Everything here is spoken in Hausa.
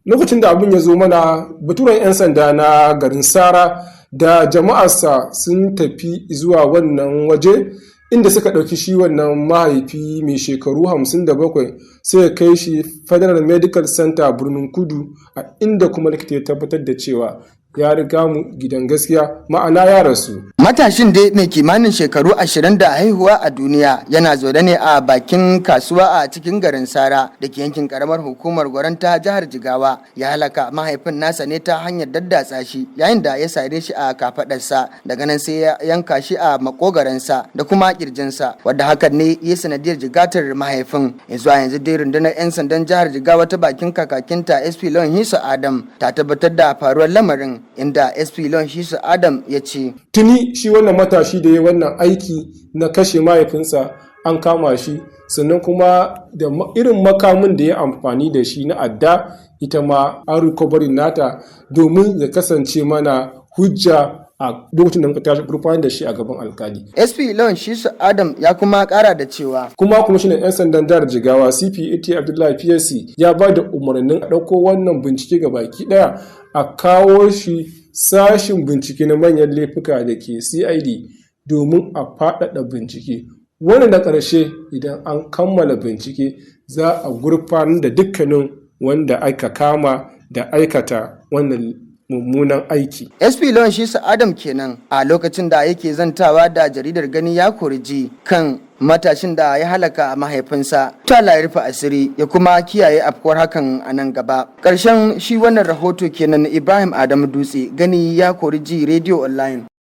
lokacin da abin ya zo mana, baturen 'yan sanda na garin Sara da jama'arsa sun tafi zuwa wannan waje inda suka ɗauki shi wannan mahaifi mai shekaru 57 sai ya kai shi Federal Medical Center Birnin Kudu, a inda kuma likita ya tabbatar da cewa ya riga mu gidan gaskiya, ma'ana ya rasu. Matashin dai mai kimanin shekaru 20 da haihuwa a duniya yana zaune ne a bakin kasuwa a cikin garin Sara da ke yankin karamar hukumar Gwaran ta jihar Jigawa. Ya halaka mahaifin nasa ne ta hanyar daddatsa shi yayin da ya sare shi a kafadarsa, daga nan sai ya yanka shi a makogaransa da kuma kirjinsa, wadda hakan ne ya sanadiyar jigatar mahaifin. Zuwa yanzu dai rundunar 'yan sandan jihar Jigawa ta bakin kakakinta SP Lawan Hisu Adam ta tabbatar da faruwar lamarin, inda SP Lawan Hisu Adam ya ce tuni shi wannan matashi da ya wannan aiki na kashe mahaifinsa an kama shi, sannan kuma da irin makamin da ya amfani da shi na adda ita ma an recovery nata domin ya kasance mana hujja a lokacin da muka tashi gurfanar da shi a gaban alkali. SP Lawan Hisu Adam ya kuma kara da cewa kuma kwamishinan 'yan sandan jihar Jigawa CP Iti Abdullahi PSC ya ba da umarnin a ɗauko wannan bincike ga baki ɗaya a kawo shi sashin bincike na manyan laifuka da ke CID domin a faɗaɗa bincike. Wannan da ƙarshe idan an kammala bincike za a gurfanar da dukkanin wanda aka kama da aikata wannan mummunan aiki. SP Lawan Hisu Adam kenan a lokacin da yake zantawa da jaridar Gani ya Koriji kan matashin da ya halaka mahaifinsa. Ta Allah ya rufe asiri ya kuma kiyaye afkuwar hakan a nan gaba. Ƙarshen shi wannan rahoto kenan, Ibrahim Adamu Dutse, Gani ya Koriji Radio Online.